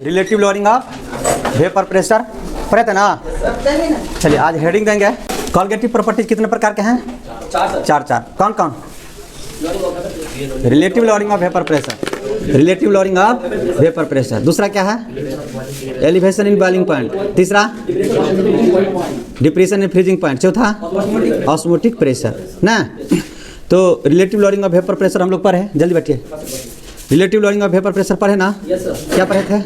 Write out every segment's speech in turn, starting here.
Relative lowering of vapour pressure पढ़े थे ना। चलिए आज हेडिंग देंगे कॉलगेटिव प्रॉपर्टीज कितने प्रकार के हैं? चार। कौन कौन? Relative lowering of vapour pressure, relative lowering of vapour pressure. दूसरा क्या है? Elevation in boiling point. तीसरा डिप्रेशन इन फ्रीजिंग पॉइंट। चौथा ऑस्मोटिक प्रेशर ना। तो relative lowering of vapour pressure हम लोग पढ़े, जल्दी बैठिए। Relative lowering of vapour pressure पढ़े ना? क्या पढ़े थे?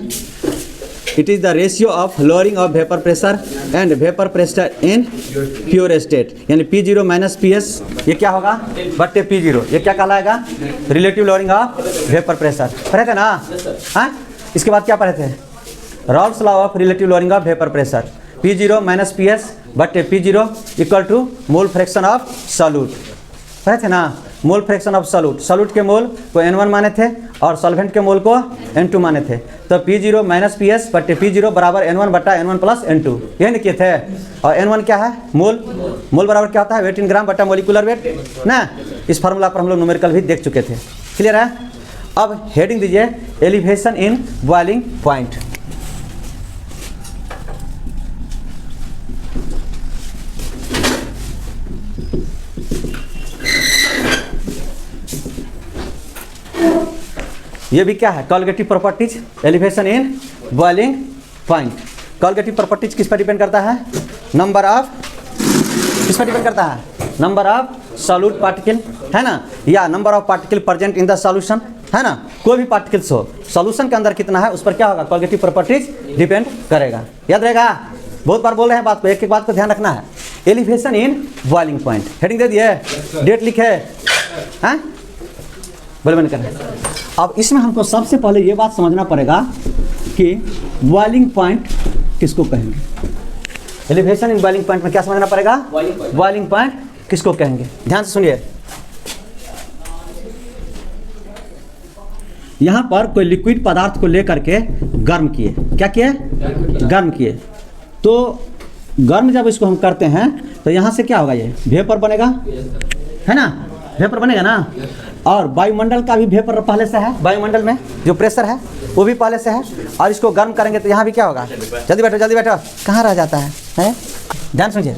It is the ratio of lowering of vapour pressure and vapour pressure in pure state, यानी P0 माइनस PS ये क्या होगा? बट्टे P0, ये क्या कहलाएगा? Relative lowering of vapour pressure. पढ़े थे ना? हाँ, इसके बाद क्या पढ़े थे? Raoult's law of relative lowering of vapour pressure, P0 minus PS बट्टे P0 equal to mole fraction of solute. पढ़े थे ना? Mole fraction of solute, solute के मोल को N1 माने थे और सॉल्वेंट के मोल को N2 माने थे। तो P0 माइनस PS बट्टे P0 बराबर N1 बट्टा N1 प्लस N2, ये नहीं किए थे। और N1 क्या है? मोल। मोल बराबर क्या होता है? वेट इन ग्राम बट्टा मोलिकुलर वेट ना। इस फार्मूला पर हम लोग न्यूमेरिकल भी देख चुके थे। क्लियर है? अब हेडिंग दीजिए एलिवेशन इन बॉइलिंग पॉइंट। ये भी क्या है? Colligative properties, elevation in boiling point. Colligative properties किस पर डिपेंड करता है? नंबर ऑफ, किस पर डिपेंड करता है? नंबर ऑफ सॉल्यूट पार्टिकल है ना, या number of particle present in the solution है ना। कोई भी पार्टिकल्स हो, सॉल्यूशन के अंदर कितना है उस पर क्या होगा? कॉलगेटिव प्रॉपर्टीज डिपेंड करेगा। याद रहेगा? बहुत बार बोल रहे हैं बात को, एक एक बात को ध्यान रखना है। Elevation in boiling point, heading दे दिए, डेट लिखे हैं, बोले मैंने करना। अब इसमें हमको सबसे पहले ये बात समझना पड़ेगा कि बॉइलिंग पॉइंट किसको कहेंगे। एलिवेशन इन बॉइलिंग पॉइंट में क्या समझना पड़ेगा? बॉइलिंग पॉइंट किसको कहेंगे? ध्यान से सुनिए। यहां पर कोई लिक्विड पदार्थ को लेकर के गर्म किए, क्या किए? गर्म किए। तो गर्म जब इसको हम करते हैं तो यहां से क्या होगा? ये वेपर बनेगा है ना, वेपर बनेगा ना। और वायुमंडल का भी वेपर पहले से है, वायुमंडल में जो प्रेशर है वो भी पहले से है। और इसको गर्म करेंगे तो यहाँ भी क्या होगा? जल्दी बैठो जल्दी बैठो, कहाँ रह जाता है? ध्यान सुनिए।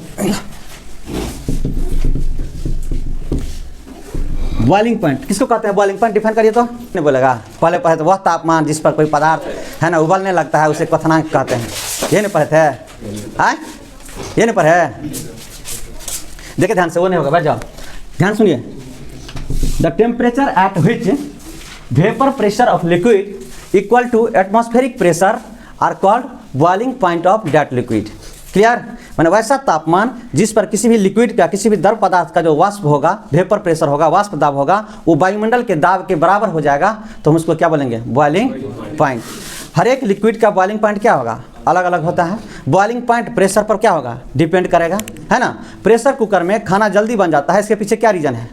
बॉइलिंग पॉइंट किसको कहते हैं? बॉइलिंग पॉइंट डिफाइन करिए तो नहीं बोलेगा। पहले पढ़े तो वह तापमान जिस पर कोई पदार्थ है ना उबलने लगता है उसे क्वथनांक कहते हैं। ये नहीं पढ़े थे? ये नहीं पढ़े? देखिए ध्यान से, वो नहीं होगा, बैठ जाओ। ध्यान सुनिए। The temperature at which vapor pressure of liquid equal to atmospheric pressure are called boiling point of that liquid. Clear? मैंने वैसा तापमान जिस पर किसी भी लिक्विड का, किसी भी द्रव पदार्थ का जो वाष्प होगा, वेपर प्रेशर होगा, वाष्प दाब होगा, वो वायुमंडल के दाब के बराबर हो जाएगा तो हम उसको क्या बोलेंगे? Boiling point. हर एक लिक्विड का बॉइलिंग पॉइंट क्या होगा? अलग अलग होता है। बॉइलिंग पॉइंट प्रेशर पर क्या होगा? डिपेंड करेगा है ना। प्रेशर कुकर में खाना जल्दी बन जाता है, इसके पीछे क्या रीजन है?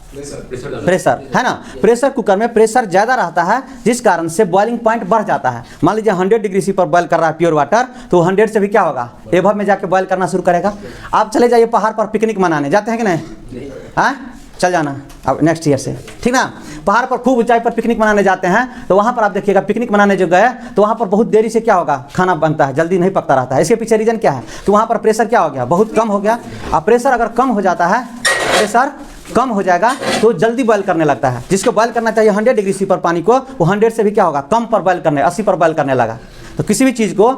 प्रेशर है ना। प्रेशर कुकर में प्रेशर ज्यादा रहता है जिस कारण से बॉइलिंग पॉइंट बढ़ जाता है। मान लीजिए 100 डिग्री सी पर बॉइल कर रहा है प्योर वाटर, तो 100 से भी क्या होगा? एबव में जाके बॉइल करना शुरू करेगा। आप चले जाइए पहाड़ पर पिकनिक मनाने, जाते हैं कि नहीं? हाँ, चल जाना अब नेक्स्ट ईयर से, ठीक ना। पहाड़ पर खूब ऊंचाई पर पिकनिक मनाने जाते हैं तो वहाँ पर आप देखिएगा, पिकनिक मनाने जो गए तो वहाँ पर बहुत देरी से क्या होगा? खाना बनता है, जल्दी नहीं पकता रहता है। इसके पीछे रीजन क्या है? कि वहाँ पर प्रेशर क्या हो गया? बहुत कम हो गया। अब प्रेशर अगर कम हो जाता है, प्रेशर कम हो जाएगा तो जल्दी बॉयल करने लगता है। जिसको बॉयल करना चाहिए 100 डिग्री सी पर पानी को, वो 100 से भी क्या होगा? कम पर बॉयल करने, 80 पर बॉयल करने लगा। तो किसी भी चीज़ को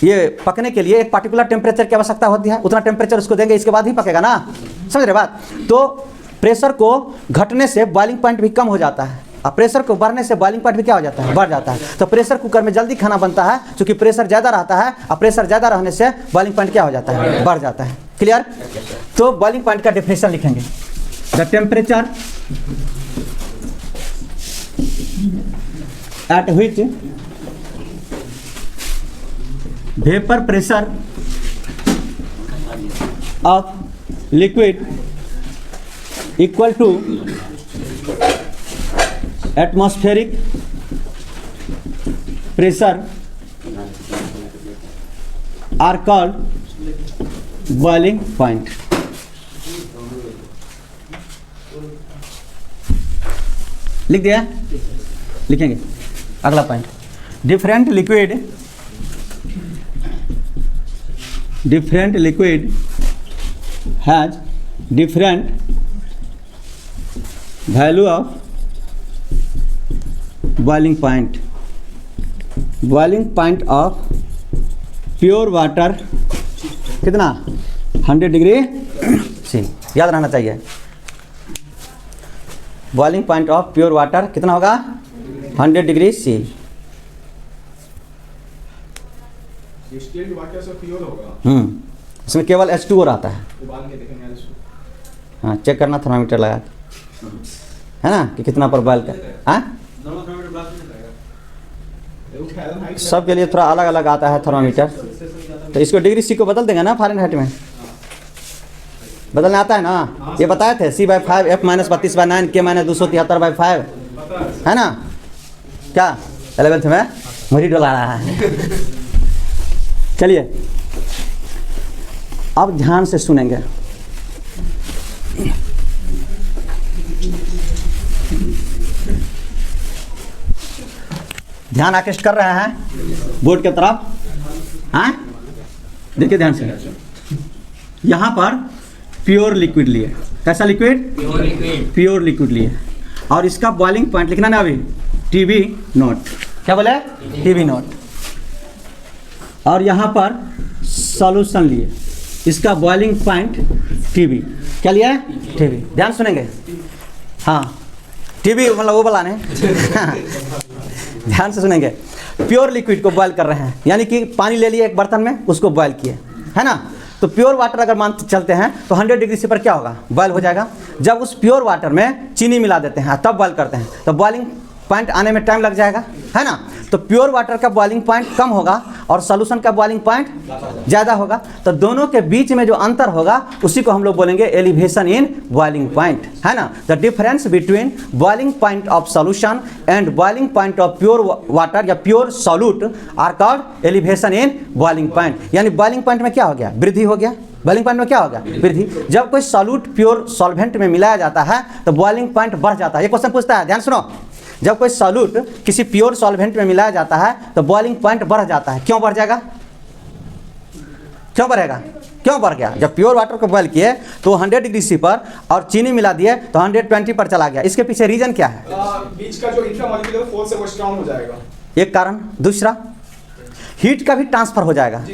ये पकने के लिए एक पार्टिकुलर टेम्परेचर की आवश्यकता होती है, उतना टेम्परेचर उसको देंगे, इसके बाद ही पकेगा ना। समझ रहे बात? तो प्रेशर को घटने से बॉइलिंग पॉइंट भी कम हो जाता है और प्रेशर को बढ़ने से बॉइलिंग पॉइंट भी क्या हो जाता है? बढ़ जाता है। तो प्रेशर कुकर में जल्दी खाना बनता है क्योंकि प्रेशर ज़्यादा रहता है और प्रेशर ज़्यादा रहने से बॉइलिंग पॉइंट क्या हो जाता है? बढ़ जाता है। क्लियर? तो बॉइलिंग पॉइंट का डेफिनेशन लिखेंगे। The temperature at which vapor pressure of liquid equal to atmospheric pressure are called boiling point. लिख दिया? लिखेंगे अगला point. different liquid has different value of boiling point of pure water कितना 100 degree सी, याद रहना चाहिए। Boiling point of pure water कितना होगा 100 डिग्री सी। इसमें केवल H2O रहता है। हाँ, चेक करना थर्मामीटर लगा के, है ना, कि कितना पर बॉइल कर। हाँ, सबके लिए थोड़ा अलग अलग आता है थर्मामीटर, तो इसको डिग्री सी को बदल देंगे ना फ़ारेनहाइट में, बदलने आता है ना। ये बताए थे C/5 F-32/9 K-273/5 है ना, क्या 11th में मुझे डोला रहा है। चलिए अब ध्यान से सुनेंगे। ध्यान आकृष्ट कर रहे हैं बोर्ड की तरफ। हाँ, देखिए ध्यान से, यहाँ पर प्योर लिक्विड लिए, कैसा लिक्विड, प्योर लिक्विड लिए, और इसका बॉइलिंग पॉइंट लिखना ना अभी TB नोट, क्या बोले TB नोट, और यहाँ पर सॉल्यूशन लिए, इसका बॉइलिंग पॉइंट TB, क्या लिया है TB। ध्यान सुनेंगे। हाँ, TB मतलब वो वाला नहीं। ध्यान से सुनेंगे। प्योर लिक्विड को बॉयल कर रहे हैं, यानी कि पानी ले लिए एक बर्तन में, उसको बॉयल किए, है ना। तो प्योर वाटर अगर मान चलते हैं तो 100 डिग्री से पर क्या होगा, बॉयल हो जाएगा। जब उस प्योर वाटर में चीनी मिला देते हैं तब बॉयल करते हैं, तो बॉइलिंग पॉइंट आने में टाइम लग जाएगा, है ना। तो प्योर वाटर का बॉइलिंग पॉइंट कम होगा और सॉल्यूशन का बॉइलिंग पॉइंट ज़्यादा होगा। तो दोनों के बीच में जो अंतर होगा उसी को हम लोग बोलेंगे एलिवेशन इन बॉइलिंग पॉइंट, है ना। The difference between boiling point of solution and boiling point of pure water या pure solute are called elevation in boiling point. यानी बॉइलिंग पॉइंट में क्या हो गया, वृद्धि हो गया। बॉइलिंग पॉइंट में क्या होगा, वृद्धि। जब कोई सॉल्यूट प्योर सॉल्वेंट में मिलाया जाता है तो बॉइलिंग पॉइंट बढ़ जाता है। ये क्वेश्चन पूछता है, ध्यान सुनो। जब कोई सॉल्यूट किसी प्योर सॉल्वेंट में मिलाया जाता है तो बॉइलिंग पॉइंट बढ़ जाता है। क्यों बढ़ जाएगा, क्यों बढ़ेगा, क्यों बढ़ गया। जब प्योर वाटर को बॉयल किए तो 100 डिग्री सी पर और चीनी मिला दिए तो 120 पर चला गया। इसके पीछे रीजन क्या है, बीच का जो इंट्रामॉलिक्यूलर फोर्स है वो स्ट्रांग हो जाएगा, एक कारण। दूसरा, हीट का भी ट्रांसफर हो जाएगा।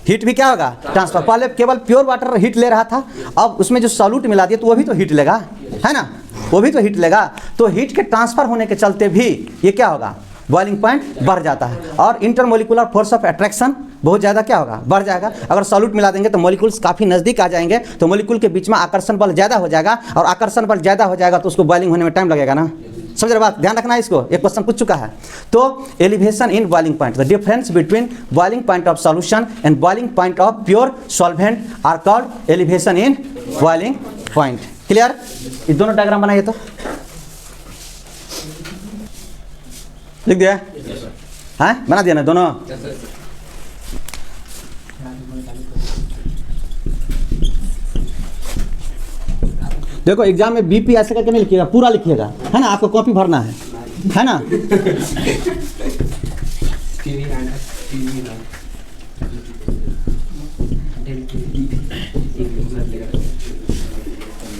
हीट भी क्या होगा, ट्रांसफर। पहले केवल प्योर वाटर हीट ले रहा था, अब उसमें जो सॉल्यूट मिला दिया तो वो भी तो हीट लेगा, है ना, वो भी तो हीट लेगा। तो हीट के ट्रांसफर होने के चलते भी ये क्या होगा, बॉइलिंग पॉइंट बढ़ जाता है। और इंटरमोलिकुलर फोर्स ऑफ अट्रैक्शन बहुत ज़्यादा क्या होगा, बढ़ जाएगा। अगर सॉल्यूट मिला देंगे तो मॉलिक्यूल्स काफ़ी नज़दीक आ जाएंगे, तो मॉलिक्यूल के बीच में आकर्षण बल ज़्यादा हो जाएगा, और आकर्षण बल ज़्यादा हो जाएगा तो उसको बॉइलिंग होने में टाइम लगेगा ना। समझ रहे बात, ध्यान रखना है इसको, एक क्वेश्चन पूछ चुका है। तो elevation in boiling point, the difference between boiling point of solution and boiling point of pure solvent are called elevation in boiling point. Clear. ये दोनों डायग्राम बनाइए तो, लिख दिया, हाँ बना दिया ना दोनों। देखो एग्जाम में बीपी ऐसे करके नहीं लिखिएगा, पूरा लिखिएगा, है ना। आपको कॉपी भरना है ना।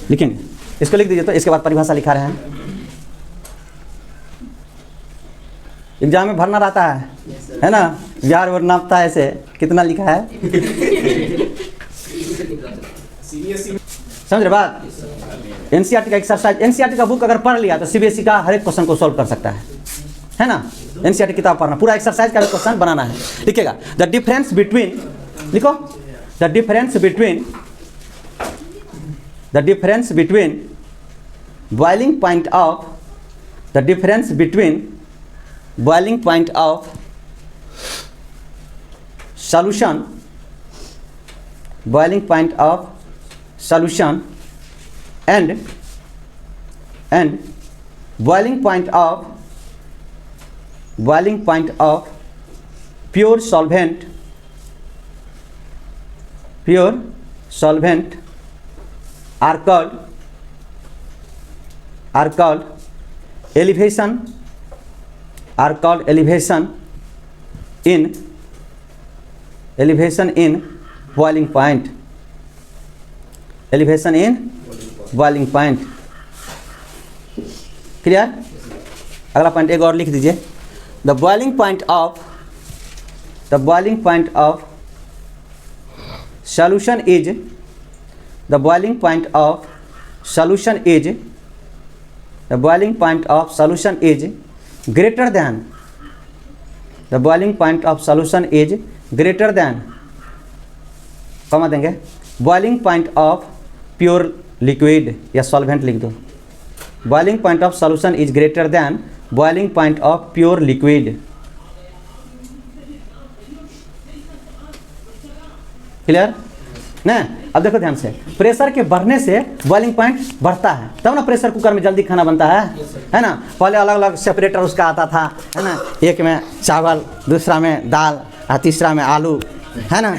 लिखेंगे, इसको लिख दीजिए। तो इसके बाद परिभाषा लिखा रहे हैं, एग्जाम में भरना रहता है ना। यार वो नापता है ऐसे, कितना लिखा है, समझ रहे बात। एनसीईआरटी का एक्सरसाइज, एनसीईआरटी का बुक अगर पढ़ लिया तो सीबीएसई का हर एक क्वेश्चन को सॉल्व कर सकता है ना। एनसीईआरटी किताब पढ़ना, पूरा एक्सरसाइज का क्वेश्चन बनाना है, लिखेगा। द डिफरेंस बिटवीन, लिखो, the difference between boiling point of, the difference between boiling point of solution, boiling point of solution and boiling point of pure solvent are called elevation in boiling point, elevation in boiling point। Clear? अगला point एक और लिख दीजिए, the boiling point of solution is the boiling point of solution is greater than कमा देंगे boiling point of pure liquid या solvent लिख दो। boiling point of solution is greater than boiling point of pure liquid। Clear ना? अब देखो ध्यान से, प्रेशर के बढ़ने से बॉइलिंग पॉइंट बढ़ता है, तब ना प्रेशर कुकर में जल्दी खाना बनता है ना। पहले अलग अलग सेपरेटर उसका आता था, है ना, एक में चावल, दूसरा में दाल और तीसरा में आलू, है ना,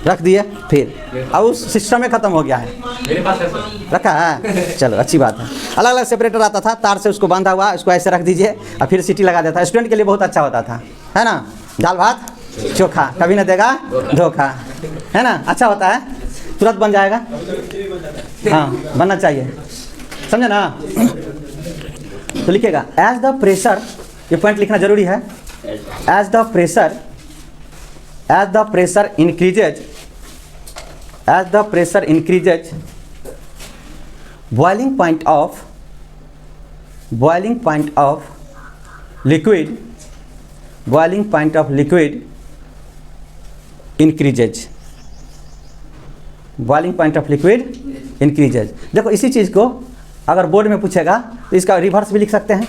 रख दिए, फिर अब उस सिस्टम में ख़त्म हो गया है। मेरे पास है सर। रखा है, चलो अच्छी बात है। अलग अलग सेपरेटर आता था, तार से उसको बांधा हुआ, इसको ऐसे रख दीजिए और फिर सीटी लगा देता। स्टूडेंट के लिए बहुत अच्छा होता था, है ना। दाल भात चोखा कभी न देगा धोखा, है ना, अच्छा होता है, तुरंत बन जाएगा। हाँ, बनना चाहिए, समझे ना। तो लिखिएगा एज द प्रेशर, ये पॉइंट लिखना जरूरी है। As the pressure increases boiling point of liquid increases. Boiling point of liquid increases. देखो इसी चीज़ को अगर बोर्ड में पूछेगा तो इसका रिवर्स भी लिख सकते हैं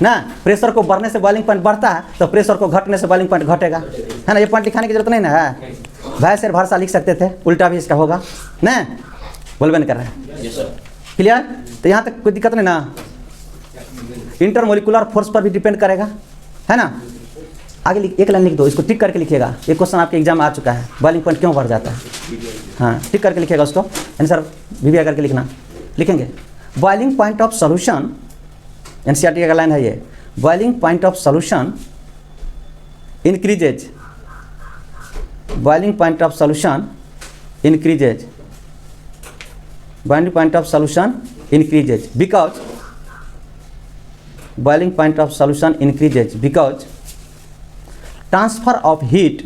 ना। प्रेशर को बढ़ने से बॉइलिंग पॉइंट बढ़ता है, तो प्रेशर को घटने से बॉइलिंग पॉइंट घटेगा, है ना। ये पॉइंट लिखाने की जरूरत नहीं ना है, भय से भरसा लिख सकते थे, उल्टा भी इसका होगा ना। बोलबे नहीं कर रहा है, क्लियर? तो यहाँ तक कोई दिक्कत नहीं ना। इंटरमोलिकुलर फोर्स पर भी डिपेंड करेगा, है ना। आगे एक लाइन लिख दो, इसको टिक करके लिखिएगा। ये क्वेश्चन आपके एग्जाम में आ चुका है, बॉइलिंग पॉइंट क्यों बढ़ जाता है। हाँ, टिक करके लिखिएगा उसको, आंसर भी करके लिखना। लिखेंगे boiling point of solution, NCERT का लाइन है ये, boiling point of solution increases, boiling point of solution increases, boiling point of solution increases because, boiling point of solution increases because transfer of heat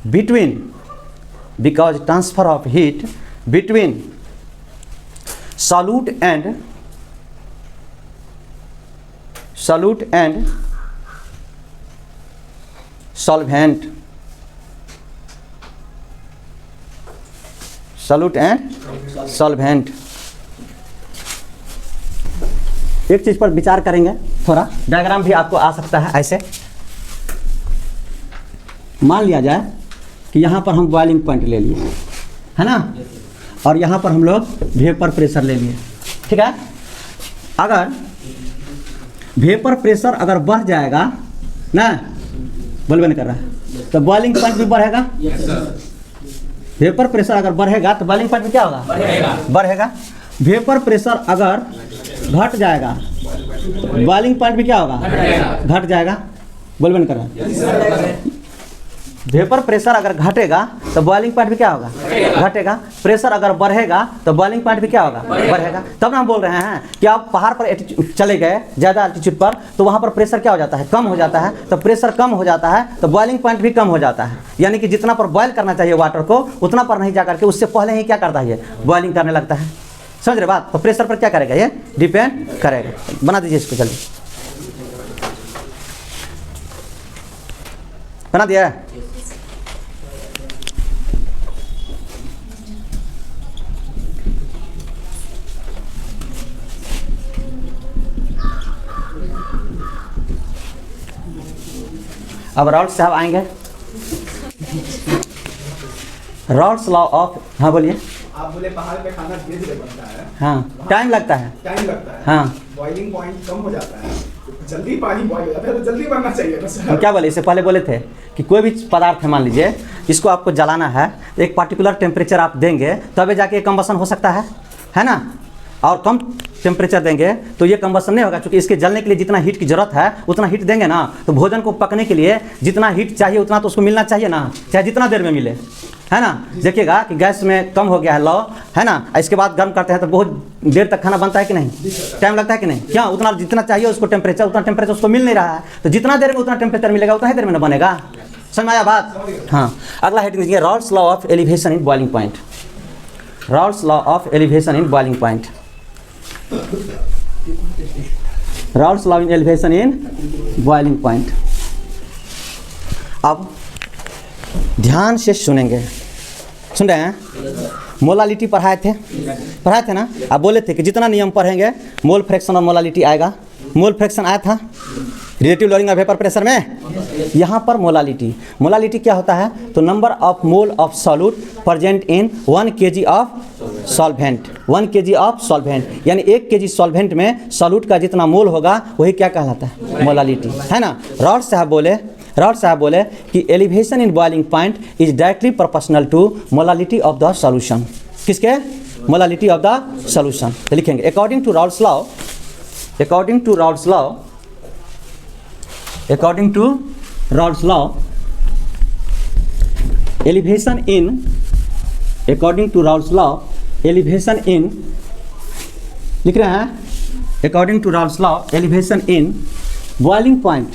between solute and solvent। एक चीज़ पर विचार करेंगे थोड़ा, diagram भी आपको आ सकता है ऐसे। मान लिया जाए कि यहाँ पर हम बॉइलिंग पॉइंट ले लिए, है ना, और यहाँ पर हम लोग वेपर प्रेशर ले लिए, ठीक है। अगर वेपर प्रेशर अगर बढ़ जाएगा ना, बोलबे नहीं कर रहा है, तो बॉइलिंग पॉइंट भी बढ़ेगा। वेपर प्रेशर अगर बढ़ेगा तो बॉइलिंग पॉइंट भी क्या होगा, बढ़ेगा। वेपर प्रेशर अगर घट जाएगा, बॉइलिंग पॉइंट भी क्या होगा, घट जाएगा। बोलबे नहीं कर रहा। वेपर प्रेशर अगर घटेगा तो बॉइलिंग पॉइंट भी क्या होगा, घटेगा। प्रेशर अगर बढ़ेगा तो बॉइलिंग पॉइंट भी क्या होगा, बढ़ेगा। तब ना हम बोल रहे हैं कि आप पहाड़ पर चले गए ज़्यादा एल्टीट्यूड पर, तो वहाँ पर प्रेशर क्या हो जाता है, कम हो जाता है। तो प्रेशर कम हो जाता है तो बॉइलिंग पॉइंट भी कम हो जाता है। यानी कि जितना पर बॉयल करना चाहिए वाटर को, उतना पर नहीं जा करके उससे पहले ही क्या करता है, बॉइलिंग करने लगता है। समझ रहे बात? तो प्रेशर पर क्या करेगा, ये डिपेंड करेगा। बना दीजिए इसको जल्दी, बना दिया है। अब रॉल्स साहब आएंगे। रॉल्स लॉ ऑफ, हाँ बोलिए। आप बोले पहाड़ पे खाना धीरे धीरे बनता है, हाँ, टाइम लगता है, हाँ, बॉइलिंग पॉइंट कम हो जाता है, जल्दी पानी बॉइल हो जाता है, तो जल्दी बनना चाहिए बस। हम क्या बोले, इससे पहले बोले थे कि कोई भी पदार्थ है, मान लीजिए इसको आपको जलाना है, एक पार्टिकुलर टेम्परेचर आप देंगे तभी जाके कंबसन हो सकता है ना। और कम टेम्परेचर देंगे तो ये कंबसन नहीं होगा, क्योंकि इसके जलने के लिए जितना हीट की जरूरत है उतना हीट देंगे ना, तो भोजन को पकने के लिए जितना हीट चाहिए उतना तो उसको मिलना चाहिए ना, चाहे जितना देर में मिले, है ना। देखिएगा कि गैस में कम हो गया है लौ, है ना, इसके बाद गर्म करते हैं तो बहुत देर तक खाना बनता है कि नहीं, टाइम लगता है कि नहीं, क्या उतना जितना चाहिए उसको टेम्परेचर, उतना टेम्परेचर उसको मिल नहीं रहा है, तो जितना देर में उतना टेम्परेचर मिलेगा उतना ही देर में ना बनेगा। समझ में आया बात? हाँ, अगला हेडिंग दीजिए, Rawls law of elevation in boiling point. Rawls law of elevation in boiling point. Rawls law in elevation in boiling point. अब ध्यान से सुनेंगे, सुन रहे हैं? मोलालिटी पढ़ाए थे ना, आप बोले थे कि जितना नियम पढ़ेंगे मोल फ्रैक्शन और मोलालिटी आएगा। मोल फ्रैक्शन आया था relative lowering of vapour pressure में, यहाँ पर मोलालिटी क्या होता है, तो number of mole of solute present in 1 kg of solvent. 1 kg of solvent यानी 1 kg सॉल्वेंट में सॉल्यूट का जितना मोल होगा वही क्या कहलाता है, मोलालिटी, है ना। रॉड साहब बोले कि elevation in boiling point is directly proportional to molality of the solution. किसके? Molality of the solution. तो लिखेंगे according to Raoult's law elevation in लिख रहे हैं, according to Raoult's law elevation in boiling point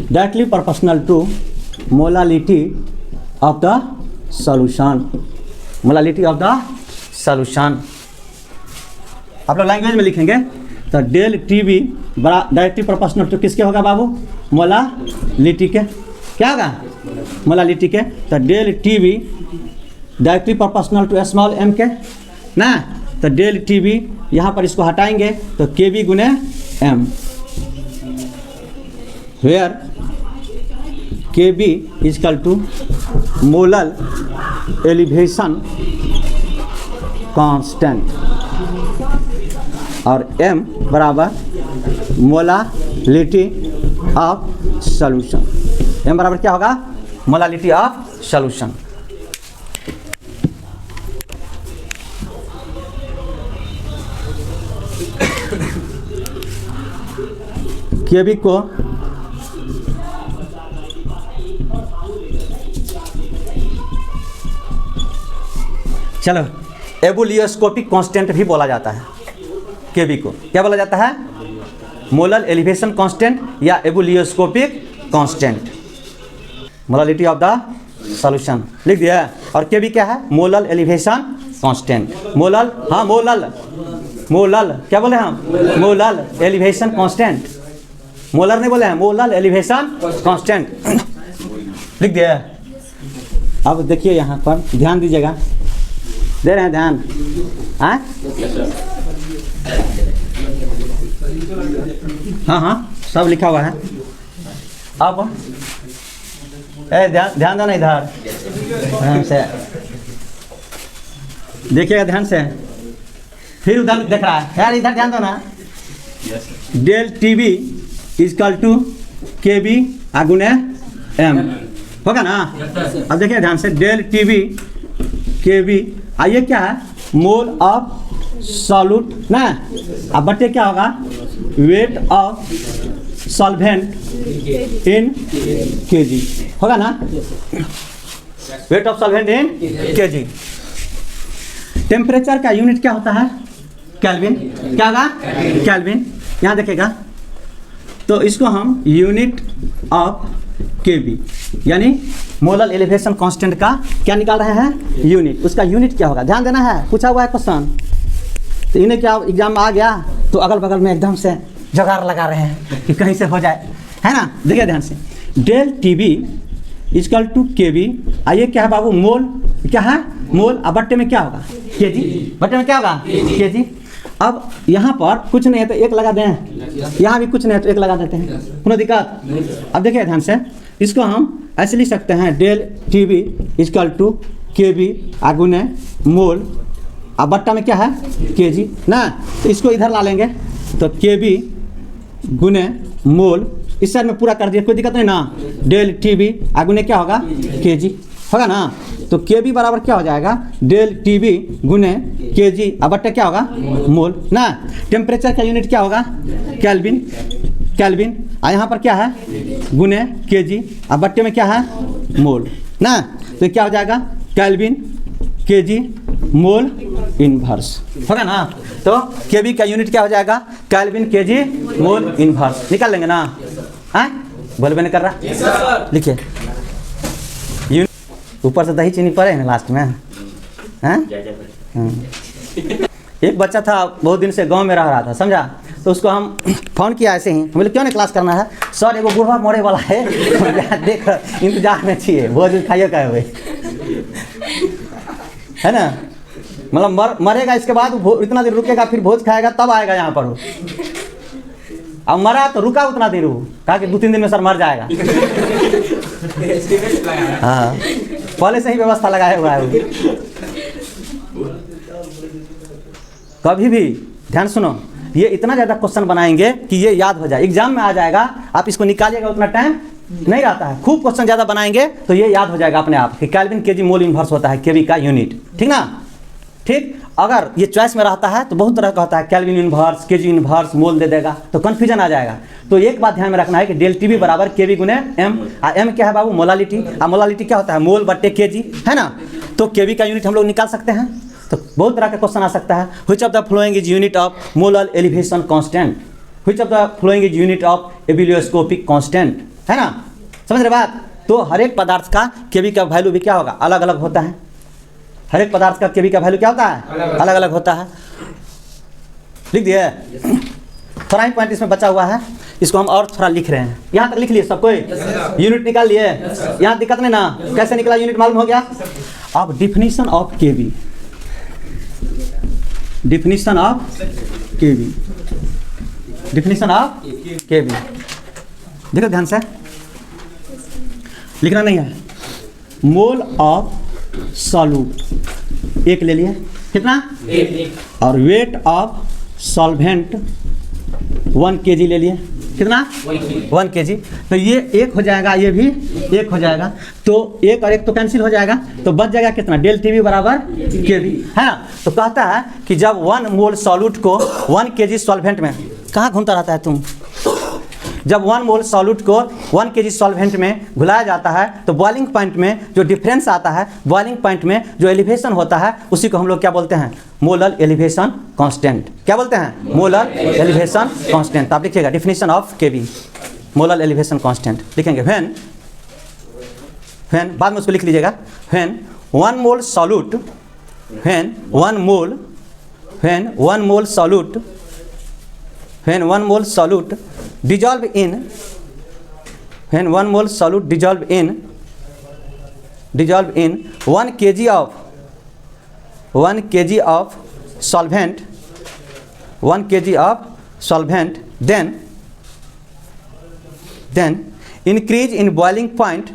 directly proportional to molality of the solution. आप लोग language में लिखेंगे तो डेल टी बी बड़ा डायरेक्टली प्रोपोर्शनल टू किसके होगा बाबू, मोलालिटी के। क्या होगा? मोलालिटी के। तो del T B directly proportional to small m के ना, तो डेल टी बी यहाँ पर इसको हटाएंगे तो के बी गुने m, where K B equal to molal elevation constant और m बराबर मोलालिटी ऑफ सॉल्यूशन। m बराबर क्या होगा, मोलालिटी ऑफ सॉल्यूशन। केबी को चलो एबुलियोस्कोपिक कांस्टेंट भी बोला जाता है। केबी को क्या बोला जाता है, मोलल एलिवेशन कांस्टेंट या ebullioscopic constant, molality of the solution लिख दिया। और केबी क्या है, मोलल एलिवेशन कांस्टेंट। मोलल, हाँ मोलल क्या बोले हम, मोलल एलिवेशन कांस्टेंट, मोलर नहीं बोले हैं, मोलल एलिवेशन कांस्टेंट लिख दिया। अब देखिए यहाँ पर ध्यान दीजिएगा, दे रहे हैं ध्यान, हाँ सब लिखा हुआ है। अब ध्यान देना इधर, ध्यान से देखिएगा, ध्यान से, फिर उधर देख रहा है यार, इधर ध्यान दो ना। Del T B equal to K B आगुने एम होगा ना। अब देखिए ध्यान से, del T B K B, आइए क्या है, मोल ऑफ सॉल्यूट ना, अब बटे क्या होगा, wait of solvent in KG होगा ना, wait of solvent in KG. Temperature का यूनिट क्या होता है, केल्विन। क्या होगा, केल्विन। यहाँ देखिएगा तो इसको हम यूनिट ऑफ केबी यानी मोलल एलिवेशन कांस्टेंट का क्या निकाल रहे हैं, यूनिट। उसका यूनिट क्या होगा, ध्यान देना है, पूछा हुआ है क्वेश्चन। तो इन्हें क्या एग्जाम में आ गया तो अगल बगल में एकदम से जुगाड़ लगा रहे हैं कि कहीं से हो जाए, है ना। देखिए ध्यान से, del T B equal to K B, आइए क्या है बाबू, मोल क्या है, मोल। अब बट्टे में क्या होगा, के जी, बट्टे में क्या होगा, के जी। अब यहाँ पर कुछ नहीं है तो एक लगा दें, यहाँ भी कुछ नहीं है तो एक लगा देते हैं, कोनो दिक्कत। अब देखिए ध्यान से, इसको हम ऐसे लिख सकते हैं, del T B equal to K B आगुने मोल, अब बट्टा में क्या है, के जी ना, तो इसको इधर ला लेंगे तो के बी गुने मोल इस साइड में पूरा कर दिया, कोई दिक्कत नहीं ना। डेल टी बी आगुने क्या होगा, के जी होगा ना। तो के बी बराबर क्या हो जाएगा, डेल टी बी गुने के जी अब बट्टे क्या होगा, मोल ना। टेम्परेचर का यूनिट क्या होगा, केल्विन, केल्विन। और यहाँ पर क्या है, गुने के जी अब बट्टे में क्या है, मोल ना। तो क्या हो जाएगा, केल्विन के जी मोल इनवर्स होगा ना। तो के बी का यूनिट क्या हो जाएगा, केल्विन के जी मोल इनवर्स। निकाल लेंगे ना, हाँ बोलबे नहीं कर रहा, लिखिए। ऊपर से दही चीनी पड़े हैं लास्ट में, हैं। एक बच्चा था बहुत दिन से गांव में रह रहा था, समझा। तो उसको हम फ़ोन किया ऐसे ही, हम बोले क्यों नहीं क्लास करना है, सर एगो बूढ़ा मरे वाला है देख इंतजार में चाहिए, भोज खाइए का हुए है ना। मतलब मरेगा, इसके बाद इतना दिन रुकेगा, फिर भोज खाएगा तब आएगा यहाँ पर। अब मरा तो रुका उतना दिन, कहा कि 2-3 दिन में सर मर जाएगा। हाँ पहले से ही व्यवस्था लगाया हुआ है। कभी भी ध्यान सुनो, ये इतना ज़्यादा क्वेश्चन बनाएंगे कि ये याद हो जाए, एग्जाम में आ जाएगा। आप इसको निकालिएगा उतना टाइम नहीं रहता है, खूब क्वेश्चन ज़्यादा बनाएंगे तो ये याद हो जाएगा अपने आप कि केल्विन केजी मोल इनवर्स होता है केवी का यूनिट, ठीक ना। ठीक, अगर ये चॉइस में रहता है तो बहुत तरह का होता है, केल्विन इनवर्स, केजी इनवर्स, मोल दे देगा तो कन्फ्यूजन आ जाएगा। तो एक बात ध्यान में रखना है कि डेल टी बी बराबर के वी गुने एम। एम क्या है बाबू, मोलालिटी। मोलालिटी क्या होता है, मोल बट्टे के जी, है ना। तो के वी का यूनिट हम लोग निकाल सकते हैं। तो बहुत तरह का क्वेश्चन आ सकता है, which of the following is unit of molar elevation constant, which of the following is unit of ebullioscopic constant, है ना। समझ रहे बात। तो हर एक पदार्थ का के वी का वैल्यू भी क्या होगा, अलग अलग होता है। हर एक पदार्थ का के वी का वैल्यू क्या होता है, अलग अलग होता है। लिख दिए, थोड़ा ही पॉइंट इसमें बचा हुआ है, इसको हम और थोड़ा लिख रहे हैं। यहाँ तक लिख लिए सब कोई, यूनिट निकाल लिए, यहाँ दिक्कत नहीं ना। कैसे निकला यूनिट मालूम हो गया। अब डिफिनीशन ऑफ के वी, डिफिनीशन ऑफ के वी, डिफिनीशन ऑफ के वी। देखो ध्यान से, लिखना नहीं है। मोल ऑफ सॉल्यूट एक ले लिए, कितना, एक। और वेट ऑफ सॉल्वेंट 1 kg ले लिए, कितना, 1 kg। तो ये एक हो जाएगा, ये भी एक हो जाएगा। तो एक और एक तो कैंसिल हो जाएगा, तो बच जाएगा कितना, डेल टी वी बराबर के वी, है ना। तो कहता है कि जब 1 मोल सॉल्यूट को 1 kg सॉल्वेंट में, कहाँ घूमता रहता है तुम, जब 1 मोल सॉल्यूट को 1 kg सॉल्वेंट में घुलाया जाता है तो बॉइलिंग पॉइंट में जो डिफरेंस आता है, बॉइलिंग पॉइंट में जो एलिवेशन होता है, उसी को हम लोग क्या बोलते हैं, मोलर एलिवेशन कांस्टेंट। क्या बोलते हैं, मोलर एलिवेशन कांस्टेंट। आप लिखिएगा definition of KV, molar elevation constant लिखेंगे। व्हेन बाद में उसको लिख लीजिएगा। When 1 mole solute, when 1 mole solute dissolve in, when 1 mole solute dissolve in 1 kg of solvent, 1 kg of solvent, then increase in boiling point,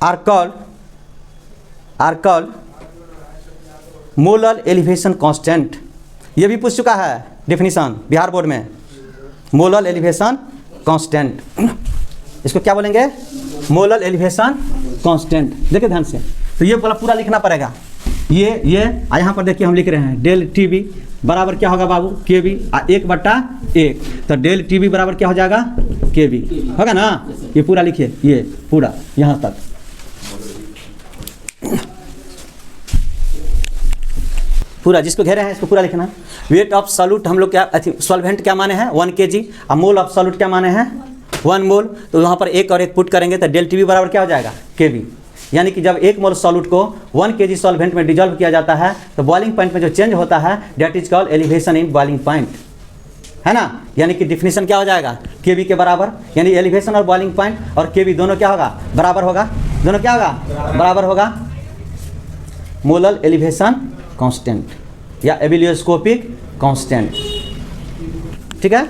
are called molar elevation constant. ये भी पूछ चुका है डेफिनेशन बिहार बोर्ड में, molar elevation constant. इसको क्या बोलेंगे, molar elevation constant. देखिए ध्यान से, तो ये पूरा लिखना पड़ेगा। ये यहाँ पर देखिए हम लिख रहे हैं डेल टी बी बराबर क्या होगा बाबू, के बी 1/1। तो डेल टी बी बराबर क्या हो जाएगा, के बी होगा ना। ये पूरा लिखिए, ये पूरा यहाँ तक। पूरा जिसको घेरे हैं इसको पूरा लिखना। वेट ऑफ सॉल्यूट हम लोग क्या, सॉल्वेंट क्या माने हैं 1 kg, और मोल ऑफ सॉल्यूट क्या माने हैं 1 मोल। तो वहाँ पर एक और एक पुट करेंगे तो डेल टी बी बराबर क्या हो जाएगा, के बी। यानी कि जब 1 मोल सॉल्यूट को 1 kg सॉल्वेंट में डिजॉल्व किया जाता है तो बॉइलिंग पॉइंट में जो चेंज होता है that is called elevation in boiling point, है ना। यानी कि डिफिनीशन क्या हो जाएगा, के बी के बराबर, यानी एलिवेशन और बॉइलिंग पॉइंट और के बी दोनों क्या होगा, बराबर होगा। दोनों क्या होगा, बराबर होगा। मोलर एलिवेशन कांस्टेंट या एबिलियोस्कोपिक कांस्टेंट, ठीक है।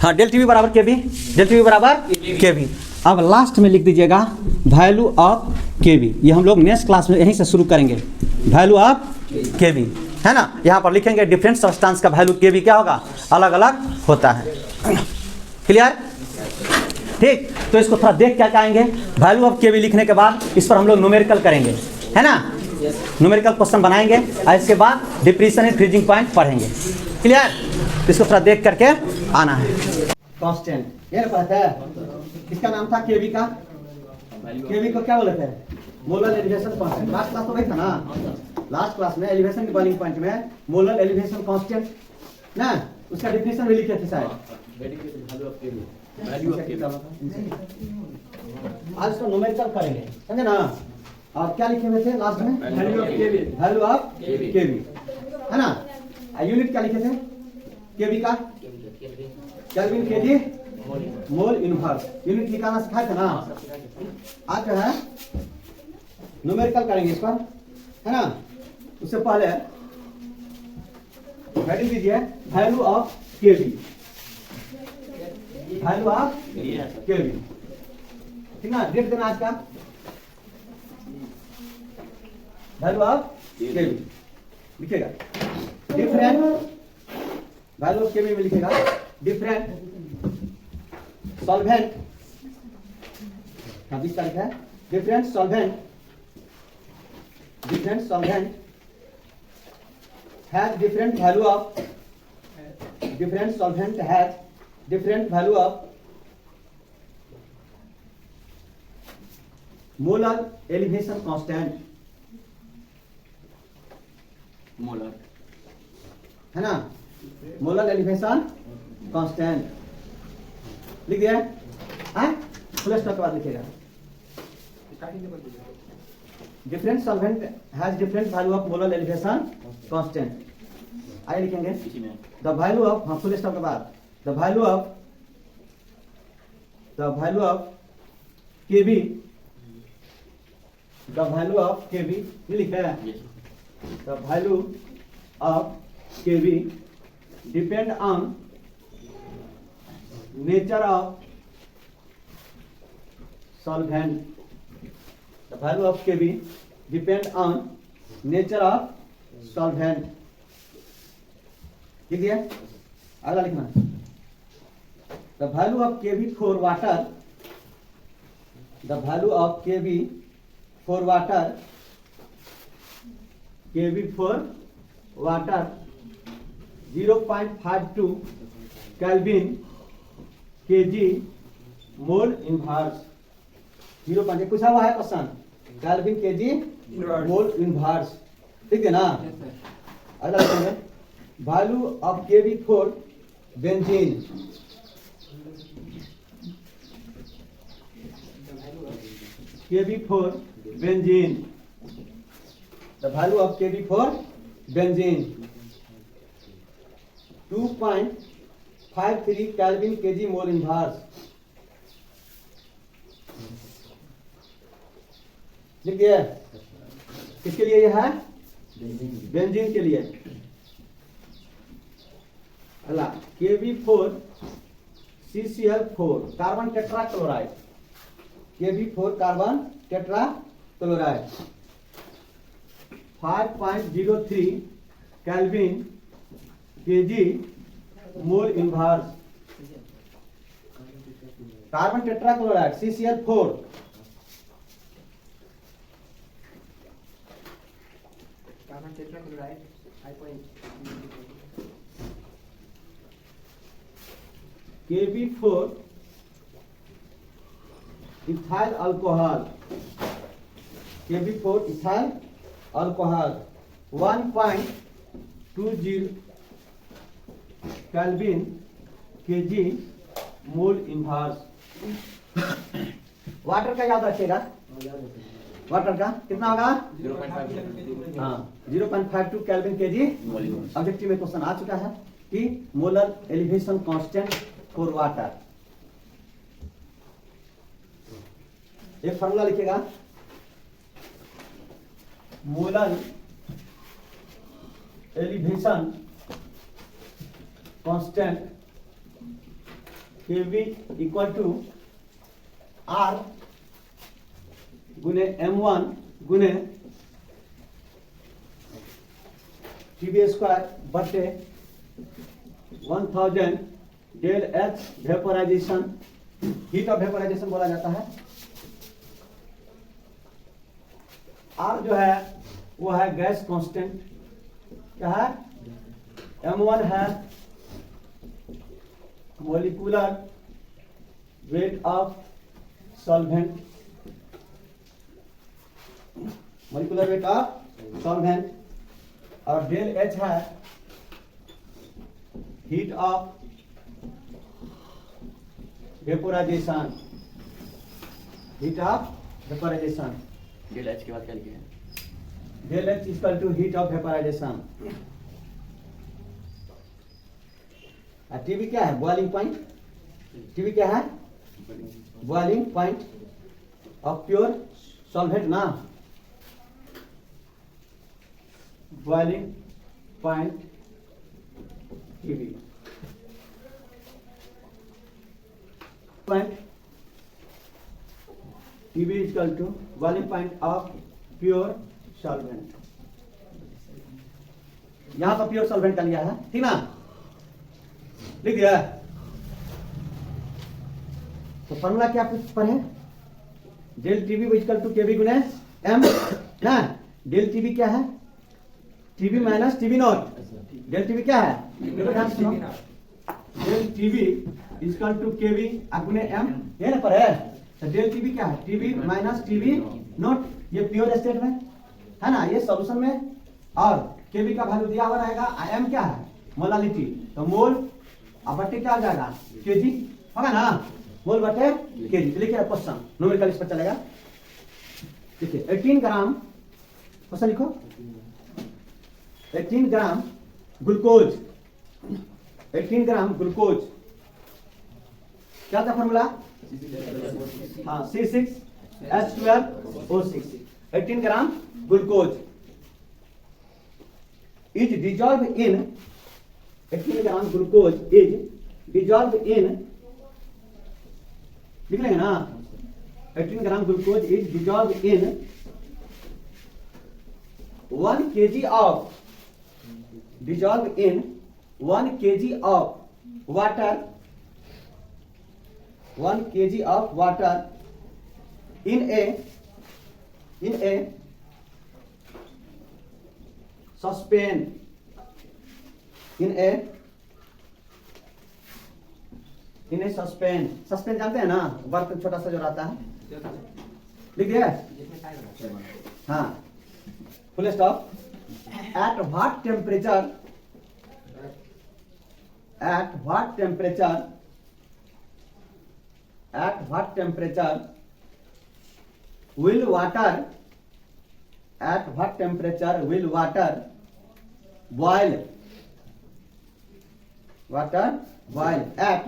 हाँ, डेल टी बी बराबर के बी, डेल टी बी बराबर के बी। अब लास्ट में लिख दीजिएगा वैल्यू ऑफ के बी। ये हम लोग नेक्स्ट क्लास में यहीं से शुरू करेंगे, वैल्यू ऑफ के बी। है ना, यहाँ पर लिखेंगे डिफरेंट सब्सटेंस का वैल्यू के भी क्या होगा, अलग अलग होता है। क्लियर, ठीक। तो इसको थोड़ा देख क्या कहेंगे, वैल्यू ऑफ के भी लिखने के बाद इस पर हम लोग न्यूमेरिकल करेंगे, है ना, न्यूमेरिकल क्वेश्चन बनाएंगे और इसके बाद डिप्रेशन एंड फ्रीजिंग पॉइंट पढ़ेंगे। क्लियर, तो इसको थोड़ा देख करके आना है। कांस्टेंट ये पता है, इसका नाम था केवी का, केवी को क्या बोले थे, molar elevation constant. Last class तो वही था ना, लास्ट क्लास में एलिवेशन के बॉइलिंग पॉइंट में मोलर एलिवेशन कांस्टेंट ना, उसका डिफिनेशन भी लिखे थे शायद। आज इसको न्यूमेरिकल करेंगे, समझे ना। और क्या लिखे हुए थे लास्ट में, value of KB, value of KB, है ना। यूनिट क्या लिखे थे केवी का, kelvin KG mole inverse, unit निकालना सिखाया था ना। आज जो है न्यूमेरिकल करेंगे इस पर, है ना। उससे पहले वैल्यू दीजिए, value of KB, value of KB, ठीक ना। डेट देना आज का, वैल्यू ऑफ केवी लिखेगा, डिफरेंट वैल्यू ऑफ केवी में लिखेगा डिफरेंट सॉल्वेंट, 26 तारीख है, different solvent has different value of, different solvent has different value of molar elevation constant, molar है ना, मोलर एलिवेशन कांस्टेंट लिख दिया है, फुल स्टॉप के बाद लिखेगा different solvent has different value of molar elevation constant. आगे लिखेंगे द वैल्यू ऑफ, हाँ फुल स्टॉप के बाद, the value of KB, the value of KB ये लिखा है, the value of Kv depend on nature of solvent, the value of Kv depend on nature of solvent। लिख दिया, अगला लिखना the value of Kv for water, the value of Kv for water, Kv for water 0.52 Kelvin kg mole inverse, 0.1 पूछा हुआ है question, kelvin KG mole inverse, ठीक है ना। अगला लिखेंगे value of KV for benzene, KV for benzene, the value of Kv for benzene 2.53 Kelvin kg mole inverse, लिख दिया। किसके लिए यह है, बेंजीन के लिए। अगला Kv4 CCl4 carbon tetra chloride, Kv4 carbon tetra chloride 5.03 Kelvin kg mole inverse, carbon tetra chloride CCl4 carbon tetra chloride 5.3 Kv4 ethyl alcohol, Kv4 ethyl alcohol 1.20 kelvin KG mole inverse. Water का याद रखिएगा, water का कितना होगा, 0.52 kelvin KG. Objective में question आ चुका है कि molar elevation constant for water, एक फॉर्मूला लिखिएगा molar elevation constant Kv equal to R गुने M1 गुने TB स्क्वायर बटे 1000 del H vaporisation, heat of vaporisation बोला जाता है। R जो है वो है गैस कांस्टेंट, क्या है? M1 है molecular weight of solvent, molecular weight of solvent, और डेल H है heat of vaporisation, heat of vaporisation. Del H के बाद क्या लिखे? Del H equal to heat of vaporisation. TB क्या है? Boiling point. टीबी क्या है? Boiling point of pure solvent ना, boiling point TB point, TB equal to boiling point of pure solvent. यहां पर प्योर सॉल्वेंट का लिया है, ठीक ना, लिख दिया। तो फॉर्मूला क्या कुछ पर है? Del TB equal to KB गुने एम ना। डेल टीबी क्या है? TB minus TB naught. Del TB क्या है? Del TB equal to KB गुने एम, ये ना पर है। तो डेल टीबी क्या है? टीबी माइनस टीबी नॉट, ये प्योर स्टेट में है ना, ये सॉल्यूशन में। और केबी का वैल्यू दिया हुआ रहेगा, एम क्या है? मोलालिटी, तो मोल अब बटे क्या हो जाएगा? केजी होगा ना, मोल बटे केजी। लिखिए क्वेश्चन, न्यूमेरिकल इस पर चलेगा। देखिए 18 ग्राम, क्वेश्चन लिखो, 18 ग्राम ग्लूकोज, 18 ग्राम ग्लूकोज, क्या था फॉर्मूला? हाँ C6H12O6। 18 gram glucose is dissolve in, 18 gram glucose is dissolve in, लिख लेंगे ना, 18 gram glucose is dissolve in 1 kg of, dissolve in 1 kg of water, 1 kg of water in a suspension, in a सस्पेन जानते हैं ना, बर्तन छोटा सा जो रहता है, लिख दिया? हाँ, full stop. At what temperature, at what temperature, at what temperature will water, at what temperature will water boil, water boil at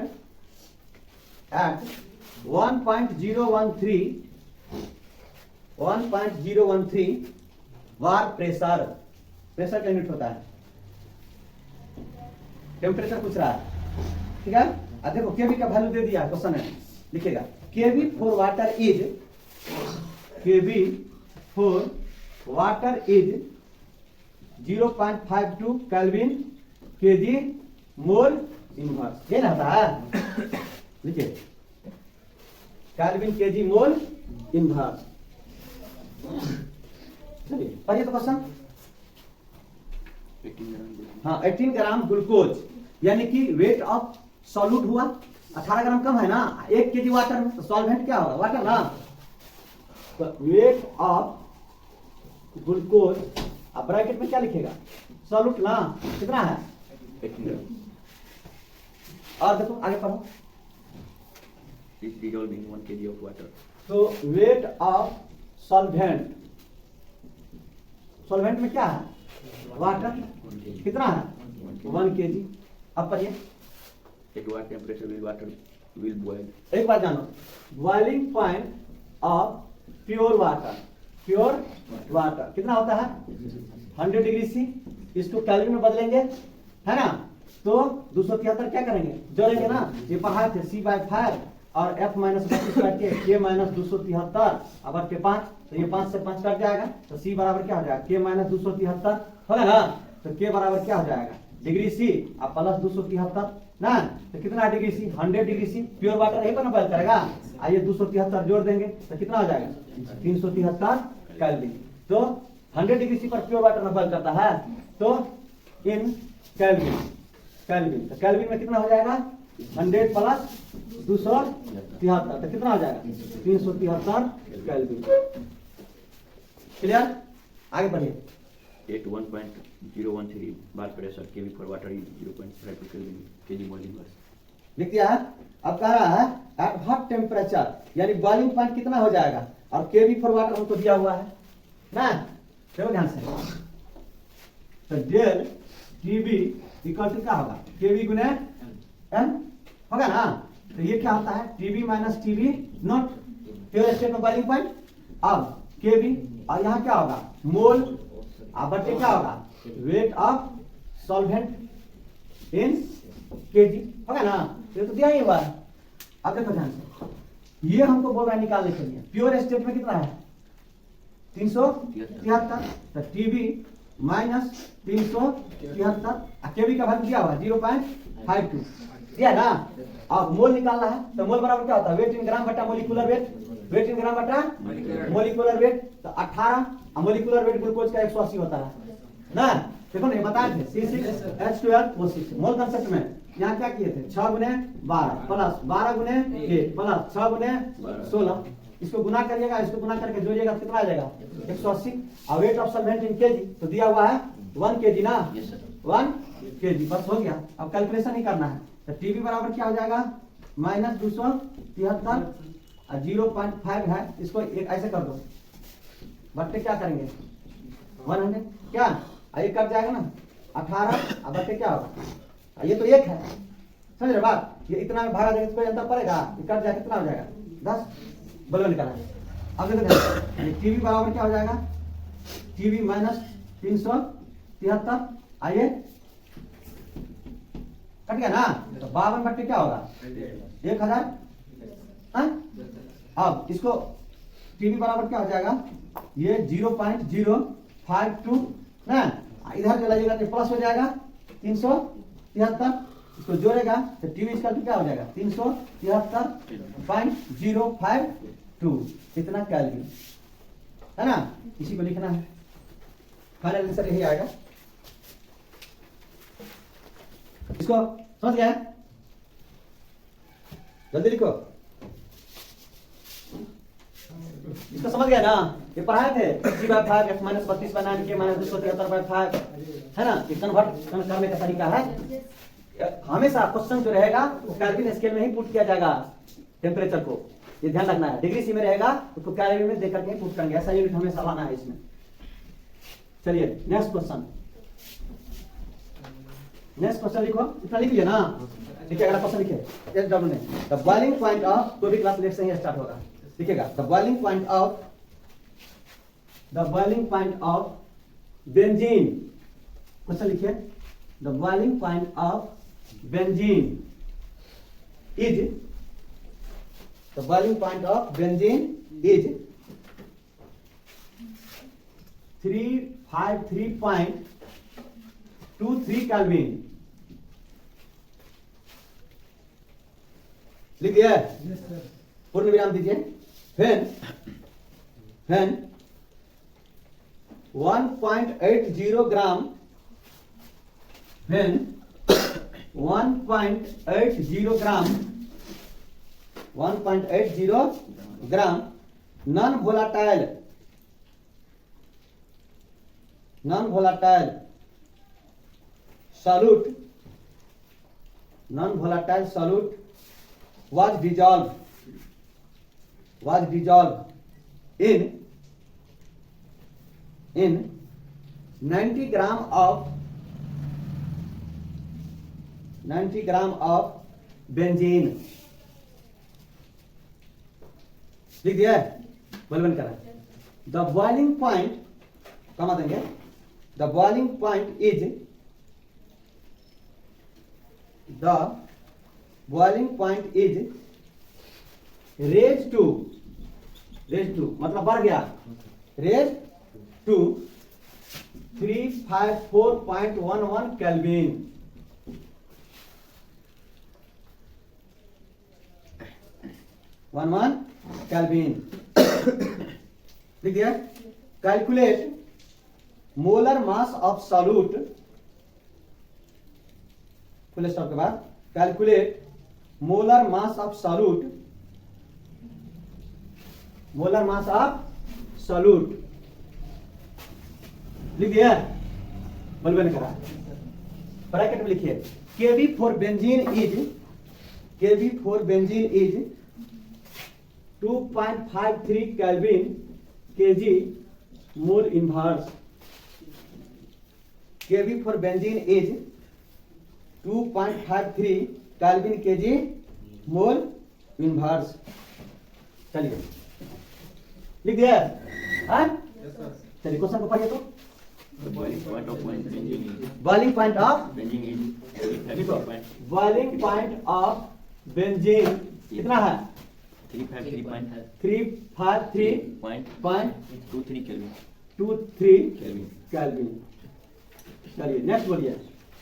1.013 bar pressure, pressure का यूनिट होता है, टेम्परेचर पूछ रहा है, ठीक है। अब देखो केवी का वैल्यू दे दिया क्वेश्चन है, लिखेगा KB for water is, KB for water is 0.52 kelvin KG mole inverse, ये ना होता है, लिखिए केल्विन केजी मोल इनवर्स। चलिए पढ़िए तो क्वेश्चन। हाँ 18 ग्राम ग्लूकोज, यानी कि वेट ऑफ सॉल्यूट हुआ 18 ग्राम कम है ना 1 केजी वाटर में, तो सॉल्वेंट क्या होगा? वाटर ना। तो वेट ऑफ ग्लूकोज, अब ब्रैकेट में क्या लिखेगा? सॉल्यूट ना, कितना है? 18 और देखो आगे पढ़ो, is dissolved in 1 kg of water. तो वेट ऑफ सॉल्वेंट, सॉल्वेंट में क्या है? वाटर, कितना है? 1 केजी। अब पढ़िए, At what temperature will water will boil? एक बात जानो, boiling point of pure water, pure water कितना होता है? 100 डिग्री सी। इसको कैलोरी में बदलेंगे, है ना, तो 273 क्या करेंगे? जोड़ेंगे ना, ये पढ़ाए थे C/5 और F माइनस 25 करके K माइनस 273 अब के 5, तो ये 5 से 5 कट जाएगा, तो C बराबर क्या हो जाएगा? K माइनस 273 होगा ना। तो के बराबर क्या हो जाएगा, डिग्री सी अब प्लस 273 ना, तो कितना degree C, 100 degree C. Pure water यही पर ना बॉयल करेगा। आइए 273 जोड़ देंगे तो कितना हो जाएगा, 373 केल्विन। तो 100 डिग्री सी पर प्योर वाटर में बॉयल करता है, तो इन केल्विन, केल्विन तो केल्विन में कितना हो जाएगा, 100 प्लस 273 तो कितना हो जाएगा, 373 केल्विन। क्लियर, आगे बढ़िए। At 1.013 bar pressure, kV for water is 0.52 Kelvin, kg mole inverse. लिख दिया है। अब कह रहा है एट हॉट टेम्परेचर, यानी बॉइलिंग पॉइंट कितना हो जाएगा, और केवी फॉर वाटर हमको दिया हुआ है ना, देखो ध्यान से। तो डेल टीवी इक्वल टू क्या होगा, केवी गुने एम होगा ना। तो ये क्या होता है, TV minus TV not, pure state में बॉइलिंग पॉइंट। अब केवी और यहाँ क्या होगा, मोल, अब बटे क्या होगा, wait of solvent in KG होगा ना, ये तो दिया ही हुआ है। अब देखो ध्यान से, ये हमको बोल रहा है निकालने के लिए, प्योर स्टेट में कितना है 373, तो टीवी माइनस 373, केवी का वैल्यू दिया हुआ 0.52 दिया ना। अब मोल निकालना है, तो मोल बराबर क्या होता है, वेट इन ग्राम बटा मोलिकुलर वेट, वेट इन ग्राम बटा मोलिकुलर वेट, तो 18, मोलिकुलर वेट ग्लूकोज का 180 होता है ना। देखो नहीं बताए थे C6H12O6 मोल कंसेप्ट में। यहाँ क्या किए थे, 6 गुने 12 प्लस 12 गुने 1 प्लस 6 गुने 16, इसको गुना करिएगा, इसको गुना करके जोड़िएगा तो कितना आ जाएगा 180। और wait of solvent in KG तो दिया हुआ है 1 केजी ना, 1 केजी, बस हो गया। अब कैलकुलेशन ही करना है, तो टीवी बराबर क्या हो जाएगा, माइनस 273 और 0.5 है, इसको एक ऐसे कर दो, बट्टे क्या करेंगे 100 क्या, ये कट जाएगा ना 18, अब बट्टे क्या होगा, ये तो 1 है, समझ रहे बात, ये इतना में भागा जाएगा, कोई अंतर पड़ेगा, ये कट जाएगा कितना हो जाएगा 10, बल्ब निकाला। अब देखो टीवी बराबर क्या हो जाएगा, टीवी माइनस 373, आइए कट गया ना, तो 52 बट्टे क्या होगा 1000। अब इसको टीवी बराबर क्या हो जाएगा, ये 0.052 ना, इधर चलाइएगा तो प्लस हो जाएगा 373, इसको जोड़ेगा तो टीवी इसका क्या हो जाएगा 373.052, इतना केल्विन है ना, इसी को लिखना है, फाइनल आंसर यही आएगा। इसको समझ गया, जल्दी लिखो, इसको समझ गया ना, ये पढ़ाए थे G/5 x माइनस 32/9 के माइनस 273/5 है ना, ये कन्वर्ट करने का तरीका है। हमेशा क्वेश्चन जो रहेगा वो केल्विन स्केल में ही पुट किया जाएगा, टेम्परेचर को ये ध्यान रखना है, डिग्री सी में रहेगा तो केल्विन में देकर के पुट करेंगे, ऐसा यूनिट हमेशा लाना है इसमें। चलिए नेक्स्ट क्वेश्चन, नेक्स्ट क्वेश्चन लिखो, इतना लिख लिया ना, देखिए अगला क्वेश्चन लिखिए, SW ने द बॉइलिंग पॉइंट ऑफ, कोई भी क्लास लेट से ही स्टार्ट होगा, लिखिएगा the boiling point of benzene, question लिखिए, the boiling point of benzene is, the boiling point of benzene is 353.23 kelvin, लिख दिया, पूर्ण विराम दीजिए। when 1.80 gram, when 1.80 gram non volatile solute was dissolved in 90 gram of benzene, लिख दिया है, बलवन करा। द बॉइलिंग पॉइंट कमा देंगे, the boiling point is raise to मतलब बढ़ गया, रेज टू 354.11 केल्विन। केल्विन लिख दिया। Calculate molar mass of solute, full stop के बाद calculate molar mass of solute, molar mass of solute लिख दिया। बलबन करा ब्रैकेट में लिखिए KB for benzene is, KB for benzene is 2.53 kelvin KG mole inverse. KB for benzene is 2.53 kelvin KG mole inverse. चलिए लिख दिया। चलिए क्वेश्चन को पढ़िए तो। The boiling point of benzene is boiling point of, benzene is लिखो 353.23 boiling point of benzene कितना है? 353.23 Kelvin. केल्विन। चलिए नेक्स्ट बोलिए।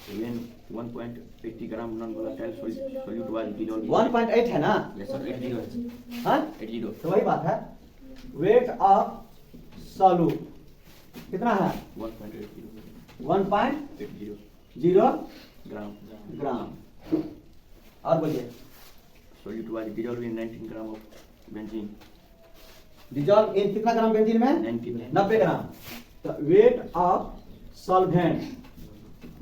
When 1.80 gram non-volatile solute was dissolved in 1.8 है ना? yes sir 80 है हाँ 80 तो वही बात है। वेट ऑफ सॉल्यूट कितना है? 1.80 1.0 gram ग्राम। और बोलिए solute was dissolved in 19 gram of benzene dissolve in कितना ग्राम बेंजीन में? 90 ग्राम। तो वेट ऑफ सॉल्वेंट,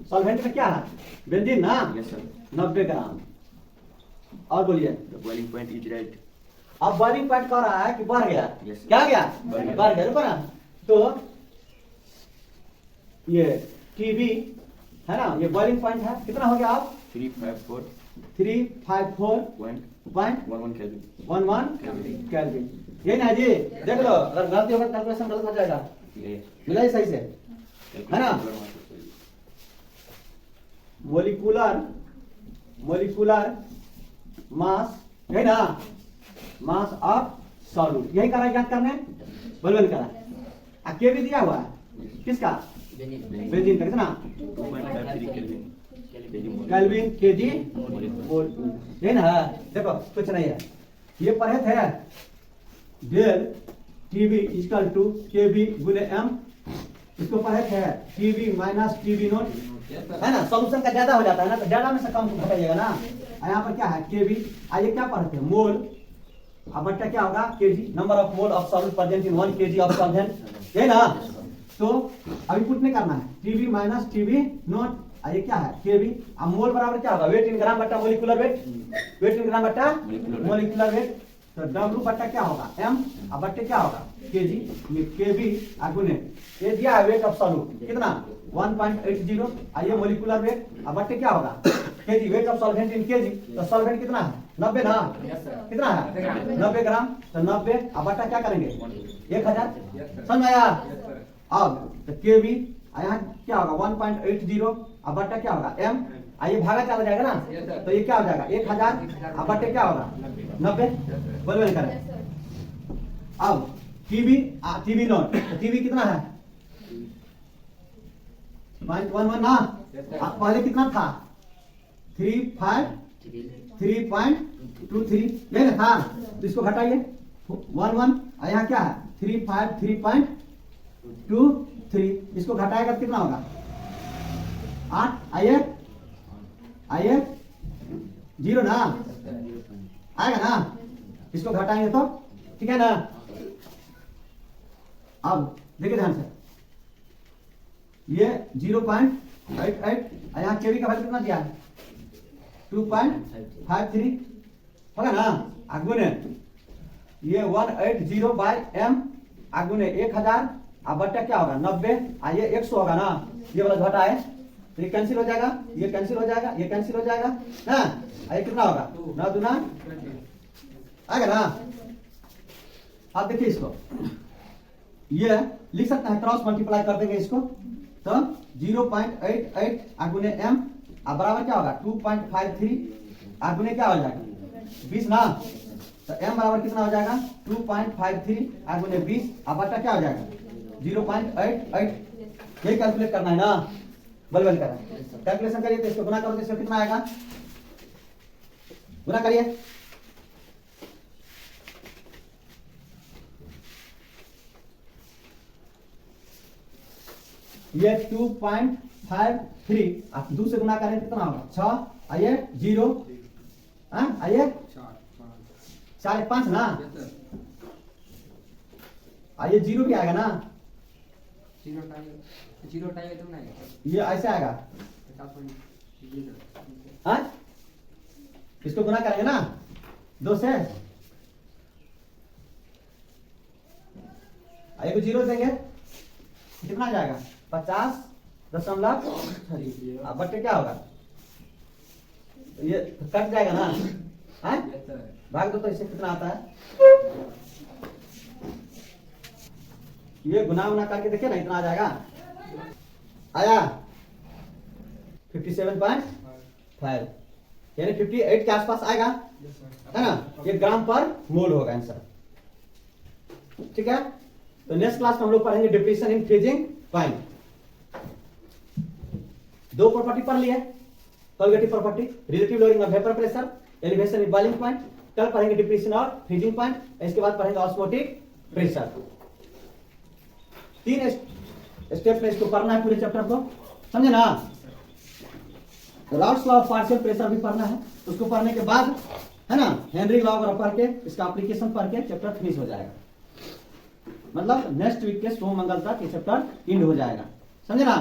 सॉल्वेंट में क्या है? बेंजीन ना? yes sir 90 ग्राम। और बोलिए the boiling point is right अब बॉइलिंग पॉइंट कह रहा है कि बढ़ गया? Yes, sir. क्या गया? बढ़ गया। बढ़ गया। रुको ना, तो ये टीबी है ना, ये बॉइलिंग पॉइंट है कितना हो गया? आप 354.11 354.11 केल्विन। ये ना जी देख लो, अगर गलती होगा कैलकुलेशन गलत हो जाएगा। yes मिला ही सही से है ना? मोलिकुलर मास यही ना, मास ऑफ सॉल्यूट यही करा याद करने, बलबन करा। के भी दिया हुआ है किसका? बेंजीन का कितना? 2.53 Kelvin केल्विन केजी मोल। यही ना है, देखो कुछ नहीं है। ये पढ़े थे del TB equal to KB गुने एम, इसको पढ़े थे टीबी माइनस टीबी नोट है ना। सॉल्यूशन का ज्यादा हो जाता है ना, तो ज्यादा में से कम घटाइएगा ना। यहाँ पर क्या है? केबी। आइए क्या पढ़े थे? मोल। अब बट्टा क्या होगा? KG, number of mole of solute present in 1 kg of solvent, यही ना। तो अभी पुट नहीं करना है, टीबी माइनस टीबी नोट। ये क्या है? केबी। अब मोल बराबर क्या होगा? वेट इन ग्राम बट्टा मोलिकुलर वेट, वेट इन ग्राम बट्टा मोलिकुलर वेट। तो डब्ल्यू बट्टा क्या होगा? एम। अब बट्टे क्या होगा? केजी। ये केबी गुने ये दिया है वेट ऑफ सॉल्यूट कितना? 1.80। आइए मोलिकुलर वेट। अब बट्टे क्या होगा? KG, wait of solvent in KG. तो सॉल्वेंट कितना है? 90 ना? कितना है? 90 ग्राम। तो 90 अब बट्टा क्या करेंगे? 1000। समझ में आया? अब तो केबी यहाँ क्या होगा? 1.80। अब बट्टा क्या होगा? एम। आइए भागा चला जाएगा ना, तो ये क्या हो जाएगा? 1000। अब बट्टे क्या होगा? 90। बोलबे नहीं करें। अब टीबी, टीबी नोट, तो टीबी कितना है? 0.11 ना। पहले कितना था? 3.23 यही ना था। तो इसको घटाइए 11। यहाँ क्या है? 353.23। इसको घटाएगा तो कितना होगा? 8। आइए 0 ना आएगा ना। इसको घटाएंगे तो ठीक है ना। अब देखिए ध्यान से, ये 0.88। यहाँ केवी का वैल्यू कितना दिया है? 2.53 होगा ना। आगुने ये 180 बाय एम आगुने 1000। अब बट्टा क्या होगा? 90। ये 100 होगा ना। ये वाला घटा है तो ये कैंसिल हो जाएगा, ये कैंसिल हो जाएगा, ये कैंसिल हो जाएगा ना। ये कितना होगा? 9 दूना आएगा ना। आप देखिए इसको, ये लिख सकते हैं, क्रॉस मल्टीप्लाई कर देंगे इसको तो 0.88 आगुने एम। अब बराबर क्या होगा? 2.53 आगुने क्या हो जाएगा? 20 ना। तो एम बराबर कितना हो जाएगा? 2.53 आगुने 20। अब बट्टा क्या हो जाएगा? 0.88 यही कैलकुलेट करना है ना, बल करना कैलकुलेशन करिए तो इसको गुना करो तो इसको कितना आएगा, गुना करिए। ये 2.53 आप 2 से गुना करें कितना होगा 6, आइए 0, आइए 4.5 ना, आइए 0 भी आएगा ना, 0 टाइम तुम नहीं ये ऐसे आएगा, हाँ इसको गुना करेंगे ना 2 से, आइए को 0 देंगे कितना जाएगा 50., बट्टे क्या होगा, ये कट जाएगा ना, हाँ भाग दो तो इससे कितना आता है, ये गुना गुना करके देखिए ना इतना आ जाएगा, आया 57.5 यानी 58 के आसपास आएगा, है ना, ये ग्राम पर मोल होगा आंसर। ठीक है, तो नेक्स्ट क्लास में हम लोग पढ़ेंगे depression in freezing point. 2 property पढ़ लिए, colligative property, relative lowering of vapour pressure, elevation in boiling point, कल पढ़ेंगे डिप्रेशन और फ्रीजिंग पॉइंट, इसके बाद पढ़ेंगे ऑस्मोटिक प्रेशर। 3 स्टेप में इसको पढ़ना है पूरे चैप्टर को, समझे ना। Routes law of partial pressure भी पढ़ना है, उसको पढ़ने के बाद है ना हेनरी लॉ वगैरह पढ़ के इसका एप्लीकेशन पढ़ के चैप्टर फिनिश हो जाएगा, मतलब नेक्स्ट वीक के सोम मंगल तक ये चैप्टर एंड हो जाएगा, समझे ना।